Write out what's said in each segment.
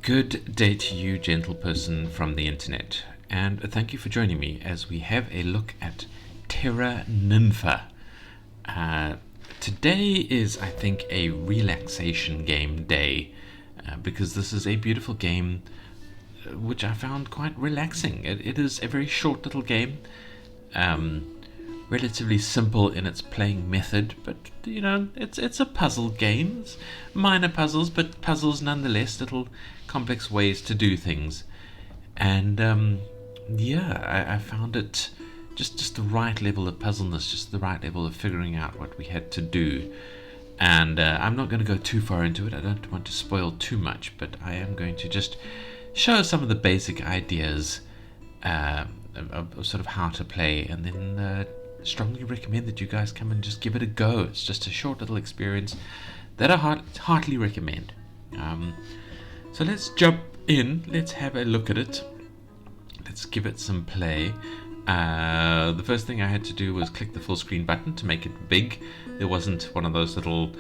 Good day to you, gentle person from the internet, and thank you for joining me as we have a look at Terra Ninfa. Today is, I think, a relaxation game day because this is a beautiful game which I found quite relaxing. It is a very short little game, relatively simple in its playing method, but it's a puzzle game. It's minor puzzles, but puzzles nonetheless, little complex ways to do things. And I found it just the right level of puzzleness, just the right level of figuring out what we had to do. And I'm not going to go too far into it. I don't want to spoil too much, but I am going to just show some of the basic ideas of sort of how to play, and then strongly recommend that you guys come and just give it a go. It's just a short little experience that I heartily recommend. So let's jump in, let's have a look at it, let's give it some play. The first thing I had to do was click the full screen button to make it big. There wasn't one of those little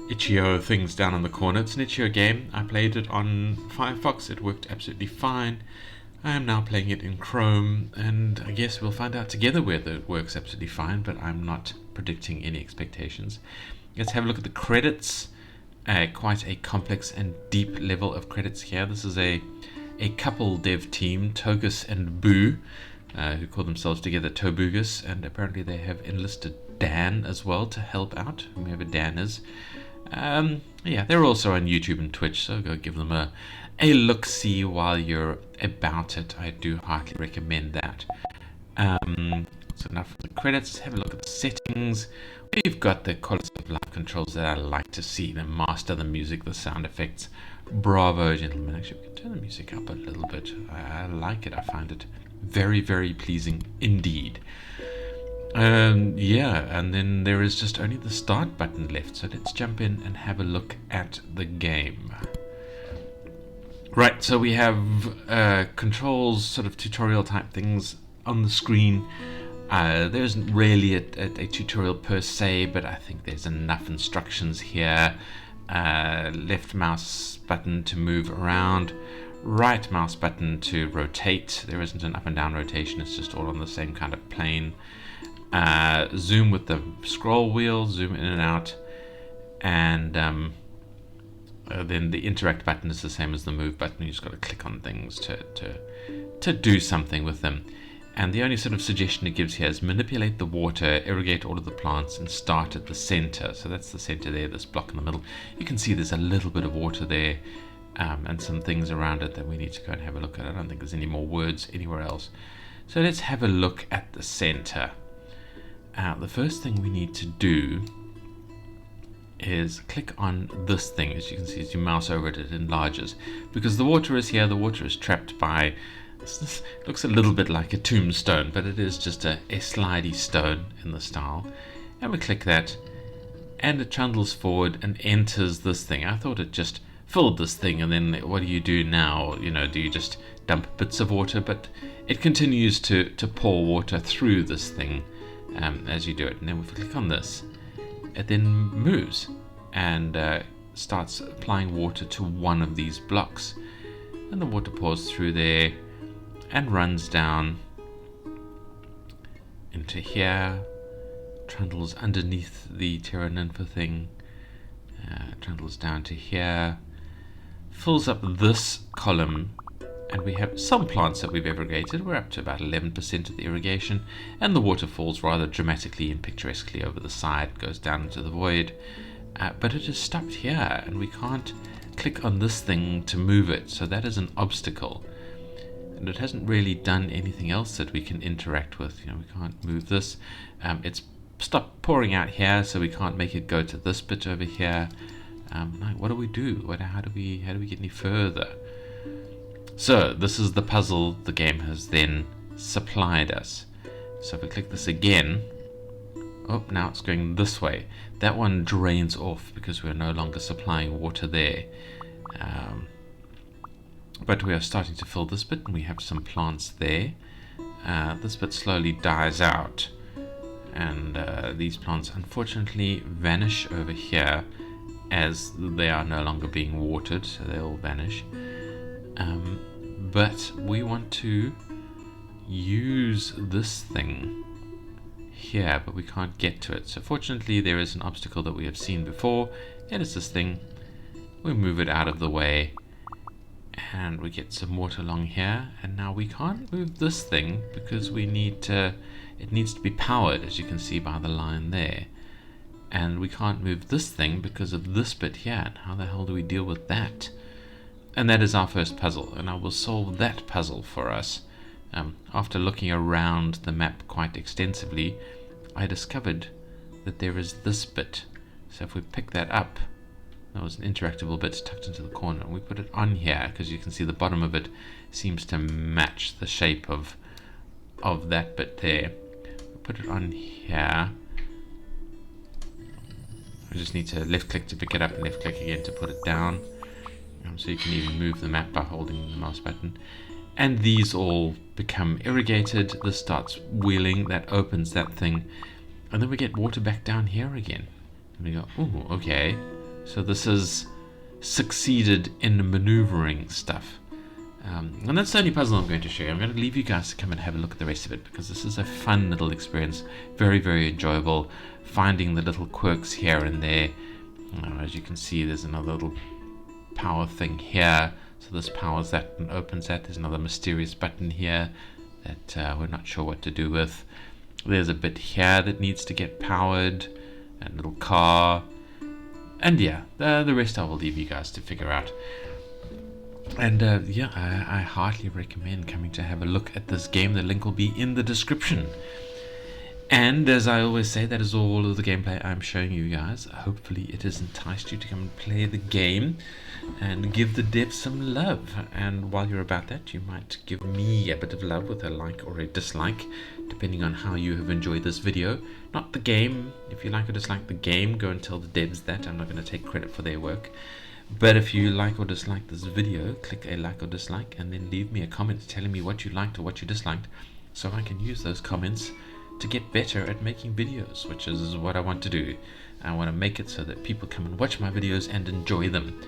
itch.io things down in the corner. It's an itch.io game. I played it on Firefox, it worked absolutely fine. I am now playing it in Chrome, and I guess we'll find out together whether it works absolutely fine, but I'm not predicting any expectations. Let's have a look at the credits. Quite a complex and deep level of credits here. This is a couple dev team, Togus and Boo, who call themselves together Tobugus, and apparently they have enlisted Dan as well to help out, whoever Dan is. They're also on YouTube and Twitch, so go give them a look-see while you're about it. I do heartily recommend that. So enough of the credits. Have a look at the settings. We've got the quality of life controls that I like to see. The master, the music, the sound effects. Bravo, gentlemen. Actually, we can turn the music up a little bit. I like it. I find it very, very pleasing indeed. And then there is just only the start button left. So let's jump in and have a look at the game. Right, so we have controls, sort of tutorial type things on the screen. There isn't really a tutorial per se, but I think there's enough instructions here. Left mouse button to move around, right mouse button to rotate. There isn't an up and down rotation, it's just all on the same kind of plane. Zoom with the scroll wheel, zoom in and out, and then the interact button is the same as the move button. You just got to click on things to do something with them. And the only sort of suggestion it gives here is manipulate the water, irrigate all of the plants, and start at the center. So that's the center there, this block in the middle. You can see there's a little bit of water there, and some things around it that we need to go and have a look at. I don't think there's any more words anywhere else. So let's have a look at the center. The first thing we need to do is click on this thing. As you can see, as you mouse over it, it enlarges. Because the water is here, the water is trapped by... This looks a little bit like a tombstone, but it is just a slidey stone in the style. And we click that, and it trundles forward and enters this thing. I thought it just filled this thing, and then what do you do now? Do you just dump bits of water? But it continues to pour water through this thing as you do it. And then if we click on this, it then moves and starts applying water to one of these blocks. And the water pours through there and runs down into here, trundles underneath the Terra Ninfa thing, trundles down to here, fills up this column, and we have some plants that we've irrigated. We're up to about 11% of the irrigation, and the water falls rather dramatically and picturesquely over the side, goes down into the void, but it is stopped here, and we can't click on this thing to move it, so that is an obstacle. And it hasn't really done anything else that we can interact with. We can't move this. It's stopped pouring out here, so we can't make it go to this bit over here. What do we do? How do we get any further? So this is the puzzle the game has then supplied us. So if we click this again, now it's going this way. That one drains off because we're no longer supplying water there. But we are starting to fill this bit, and we have some plants there. This bit slowly dies out, and these plants unfortunately vanish over here as they are no longer being watered, so they all vanish. but we want to use this thing here, but we can't get to it. So fortunately there is an obstacle that we have seen before. It is this thing. We move it out of the way and we get some water along here, and now we can't move this thing because we need to, it needs to be powered, as you can see by the line there. And we can't move this thing because of this bit here. And how the hell do we deal with that? And that is our first puzzle, and I will solve that puzzle for us. After looking around the map quite extensively, I discovered that there is this bit. So if we pick that up, that was an interactable bit tucked into the corner, and we put it on here, because you can see the bottom of it seems to match the shape of that bit there. We put it on here. We just need to left click to pick it up and left click again to put it down. So you can even move the map by holding the mouse button. And these all become irrigated. This starts wheeling, that opens that thing. And then we get water back down here again. And we go, oh, okay. So this has succeeded in maneuvering stuff. And that's the only puzzle I'm going to share. I'm going to leave you guys to come and have a look at the rest of it, because this is a fun little experience. Very, very enjoyable. Finding the little quirks here and there. As you can see, there's another little power thing here. So this powers that and opens that. There's another mysterious button here that we're not sure what to do with. There's a bit here that needs to get powered. A little car. And yeah, the rest I will leave you guys to figure out. And yeah, I heartily recommend coming to have a look at this game. The link will be in the description. And as I always say, that is all of the gameplay I'm showing you guys. Hopefully it has enticed you to come and play the game and give the devs some love. And while you're about that, you might give me a bit of love with a like or a dislike, depending on how you have enjoyed this video. Not the game. If you like or dislike the game, go and tell the devs that. I'm not going to take credit for their work. But if you like or dislike this video, click a like or dislike and then leave me a comment telling me what you liked or what you disliked, so I can use those comments to get better at making videos, which is what I want to do. I want to make it so that people come and watch my videos and enjoy them.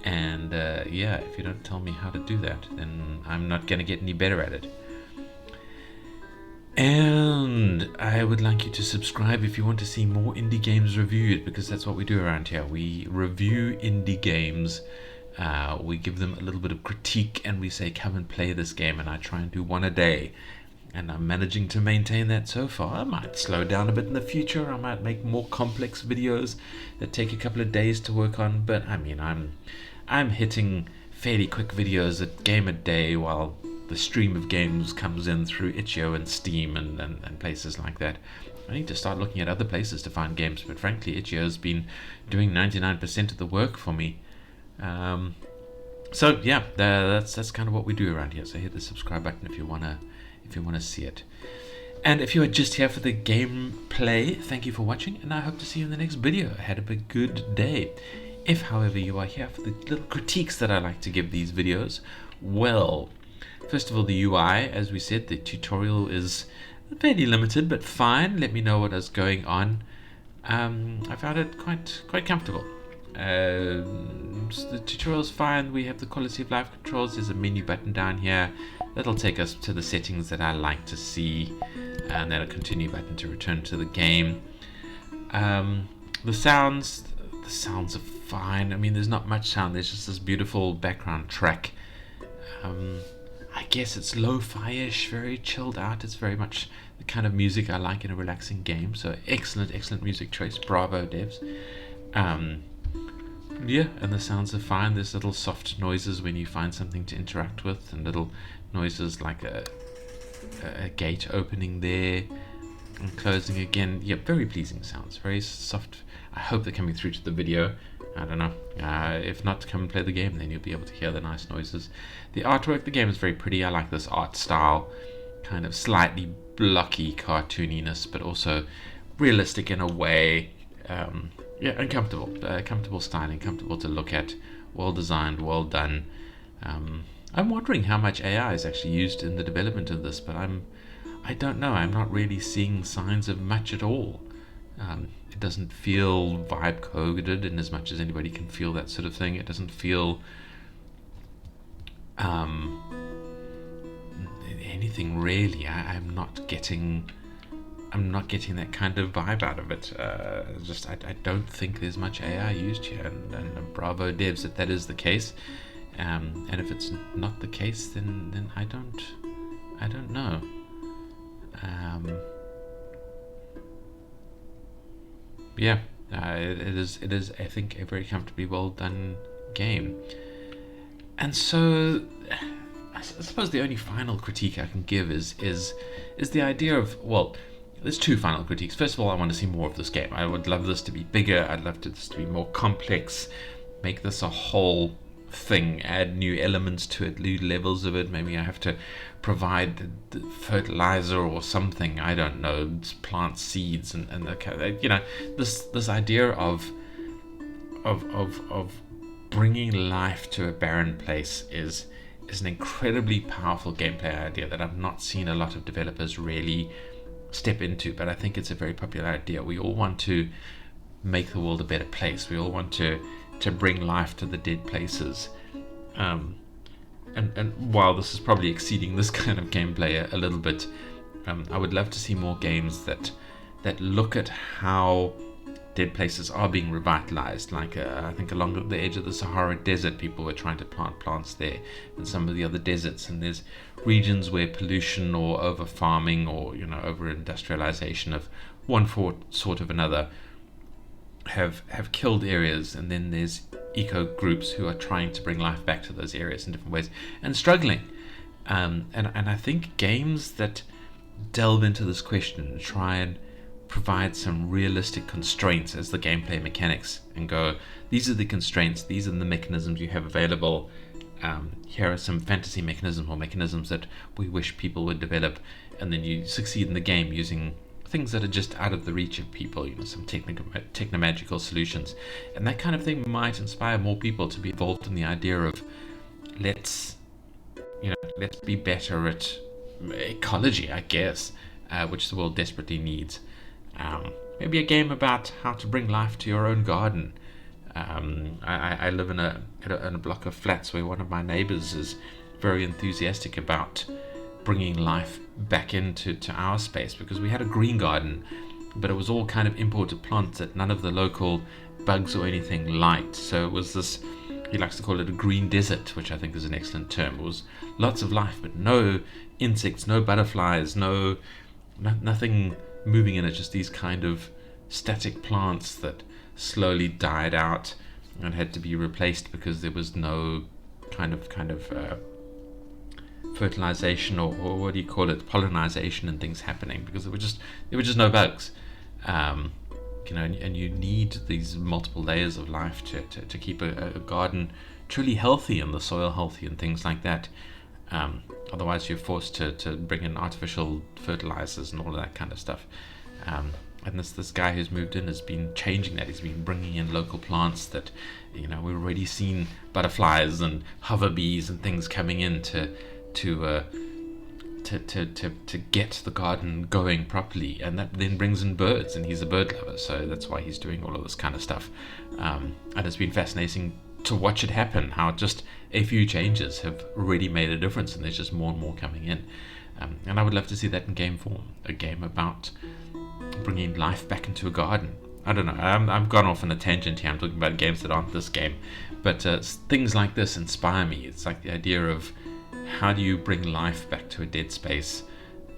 And yeah, if you don't tell me how to do that, then I'm not going to get any better at it. And I would like you to subscribe if you want to see more indie games reviewed, because that's what we do around here. We review indie games, we give them a little bit of critique, and we say come and play this game, and I try and do one a day. And I'm managing to maintain that so far. I might slow down a bit in the future. I might make more complex videos that take a couple of days to work on. But I mean, I'm hitting fairly quick videos, a game a day, while the stream of games comes in through itch.io and Steam and places like that. I need to start looking at other places to find games. But frankly, itch.io has been doing 99% of the work for me. So yeah, that's kind of what we do around here. So hit the subscribe button if you wanna see it. And if you are just here for the gameplay, thank you for watching, and I hope to see you in the next video. Have a good day. If, however, you are here for the little critiques that I like to give these videos, well, first of all, the UI, as we said, the tutorial is fairly limited, but fine. Let me know what is going on. I found it quite comfortable. So the tutorial's fine. We have the quality of life controls. There's a menu button down here that'll take us to the settings that I like to see, and then a continue button to return to the game. The sounds are fine. I mean, there's not much sound. There's just this beautiful background track. I guess it's lo-fi-ish, very chilled out. It's very much the kind of music I like in a relaxing game. So excellent music choice. Bravo, devs. Yeah, and the sounds are fine. There's little soft noises when you find something to interact with, and little noises like a gate opening there and closing again. Yeah, very pleasing sounds, very soft. I hope they're coming through to the video. I don't know. If not, come and play the game, then you'll be able to hear the nice noises. The artwork, the game is very pretty. I like this art style, kind of slightly blocky cartooniness, but also realistic in a way. Yeah, and comfortable styling, comfortable to look at, well designed, well done. I'm wondering how much AI is actually used in the development of this, but I don't know. I'm not really seeing signs of much at all. It doesn't feel vibe coded in as much as anybody can feel that sort of thing. It doesn't feel Um, anything really. I'm not getting. I'm not getting that kind of vibe out of it. I don't think there's much AI used here, and bravo devs if that is the case. And if it's not the case, then I don't know. Yeah, it is I think a very comfortably well done game. And so I suppose the only final critique I can give is the idea of, well, there's two final critiques. First of all, I want to see more of this game. I would love this to be bigger. I'd love this to be more complex. Make this a whole thing. Add new elements to it, new levels of it. Maybe I have to provide the fertilizer or something. I don't know. Plant seeds and this idea of bringing life to a barren place is an incredibly powerful gameplay idea that I've not seen a lot of developers really step into, but I think it's a very popular idea. We all want to make the world a better place. We all want to bring life to the dead places. And while this is probably exceeding this kind of gameplay a little bit, I would love to see more games that look at how dead places are being revitalized. Like I think along the edge of the Sahara Desert, people were trying to plant plants there, and some of the other deserts. And there's regions where pollution or over farming or over industrialization of one sort of another have killed areas, and then there's eco groups who are trying to bring life back to those areas in different ways and struggling. And I think games that delve into this question and try and provide some realistic constraints as the gameplay mechanics and go, these are the constraints, these are the mechanisms you have available, here are some fantasy mechanisms or mechanisms that we wish people would develop, and then you succeed in the game using things that are just out of the reach of people, some technomagical solutions. And that kind of thing might inspire more people to be involved in the idea of let's be better at ecology, I guess, which the world desperately needs. Maybe a game about how to bring life to your own garden. I live in a block of flats where one of my neighbors is very enthusiastic about bringing life back into our space, because we had a green garden, but it was all kind of imported plants that none of the local bugs or anything liked. So it was this, he likes to call it a green desert, which I think is an excellent term. It was lots of life, but no insects, no butterflies, nothing moving in it, just these kind of static plants that slowly died out and had to be replaced because there was no kind of fertilization or what do you call it, pollinization and things happening, because there were just no bugs. And you need these multiple layers of life to keep a garden truly healthy and the soil healthy and things like that. Otherwise you're forced to bring in artificial fertilizers and all of that kind of stuff. And this guy who's moved in has been changing that. He's been bringing in local plants that, we've already seen butterflies and hover bees and things coming in to get the garden going properly, and that then brings in birds, and he's a bird lover, so that's why he's doing all of this kind of stuff. And it's been fascinating to watch it happen, how just a few changes have really made a difference, and there's just more and more coming in. And I would love to see that in game form, a game about bringing life back into a garden. I don't know, I've gone off on a tangent here. I'm talking about games that aren't this game, but things like this inspire me. It's like the idea of how do you bring life back to a dead space.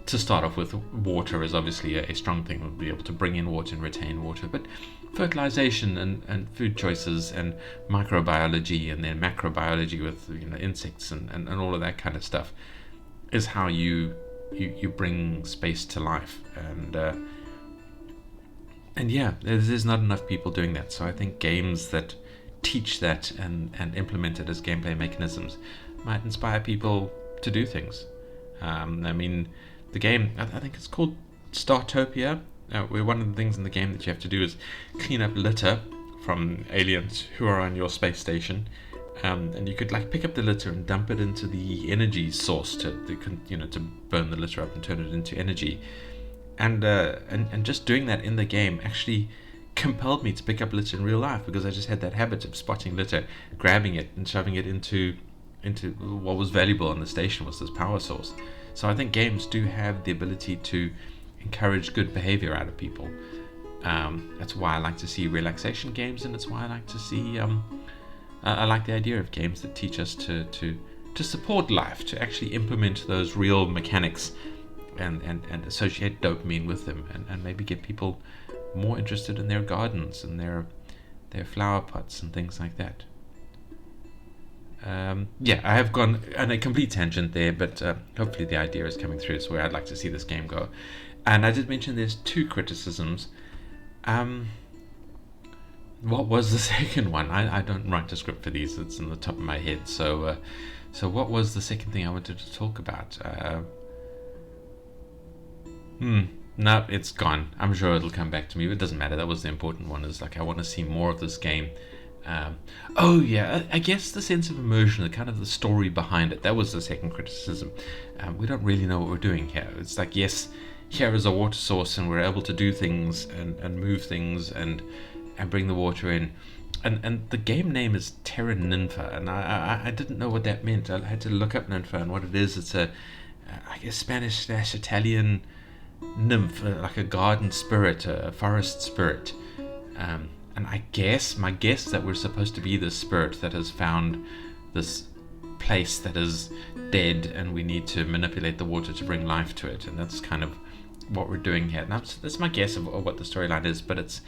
To start off with, water is obviously a strong thing. We'll be able to bring in water and retain water, but fertilization and food choices and microbiology and then macrobiology with insects and all of that kind of stuff is how you bring space to life. And yeah, there's not enough people doing that. So I think games that teach that and implement it as gameplay mechanisms might inspire people to do things. The game, I think it's called Startopia, where one of the things in the game that you have to do is clean up litter from aliens who are on your space station. And you could pick up the litter and dump it into the energy source to burn the litter up and turn it into energy. And just doing that in the game actually compelled me to pick up litter in real life, because I just had that habit of spotting litter, grabbing it and shoving it into into what was valuable on the station was this power source. So I think games do have the ability to encourage good behavior out of people. That's why I like to see relaxation games, and it's why I like to see I like the idea of games that teach us to support life, to actually implement those real mechanics and associate dopamine with them, and maybe get people more interested in their gardens and their flower pots and things like that. Yeah, I have gone on a complete tangent there, but hopefully the idea is coming through. It's where I'd like to see this game go. And I did mention there's 2 criticisms. What was the second one? I don't write a script for these. It's in the top of my head. So what was the second thing I wanted to talk about? No, it's gone. I'm sure it'll come back to me, but it doesn't matter. That was the important one. Is like, I want to see more of this game. Oh yeah, I guess the sense of immersion, the kind of the story behind it. That was the second criticism. We don't really know what we're doing here. It's like, yes, here is a water source, and we're able to do things and move things and bring the water in. And the game name is Terra Ninfa, and I didn't know what that meant. I had to look up Ninfa and what it is. It's a, I guess, Spanish/Italian nymph, like a garden spirit, a forest spirit. And my guess is that we're supposed to be this spirit that has found this place that is dead, and we need to manipulate the water to bring life to it. And that's kind of what we're doing here. Now, that's my guess of what the storyline is, but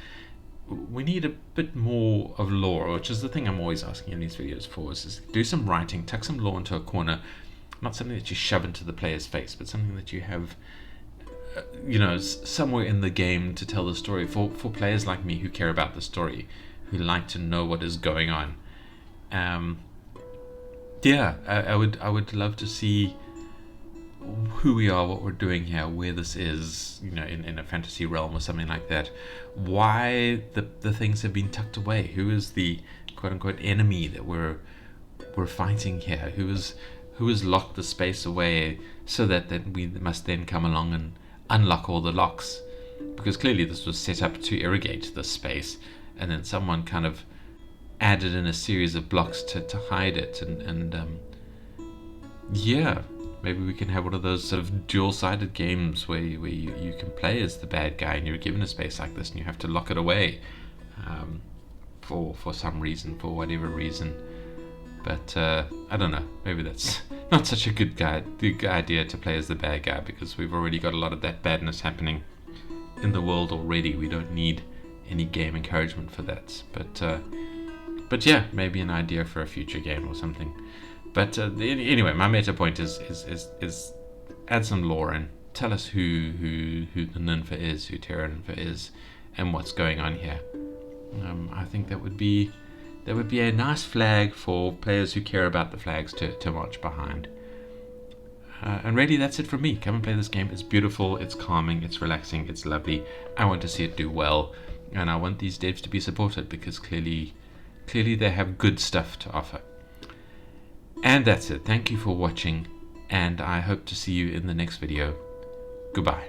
we need a bit more of lore, which is the thing I'm always asking in these videos for, is do some writing, tuck some lore into a corner, not something that you shove into the player's face, but something that you have somewhere in the game to tell the story for players like me who care about the story, who like to know what is going on. I would love to see who we are, what we're doing here, where this is, in a fantasy realm or something like that. Why the things have been tucked away? Who is the quote unquote enemy that we're fighting here? Who has locked the space away so that we must then come along and unlock all the locks? Because clearly this was set up to irrigate this space, and then someone kind of added in a series of blocks to hide it, and maybe we can have one of those sort of dual-sided games where you can play as the bad guy, and you're given a space like this and you have to lock it away for some reason, for whatever reason. But I don't know, maybe that's not such a good idea to play as the bad guy, because we've already got a lot of that badness happening in the world already. We don't need any game encouragement for that. But yeah, maybe an idea for a future game or something. But anyway, my meta point is add some lore and tell us who the Ninfa is, who Terra Ninfa is, and what's going on here. I think that would be a nice flag for players who care about the flags to march behind. And really, that's it from me. Come and play this game. It's beautiful, it's calming, it's relaxing, it's lovely. I want to see it do well, and I want these devs to be supported, because clearly they have good stuff to offer. And that's it. Thank you for watching, and I hope to see you in the next video. Goodbye.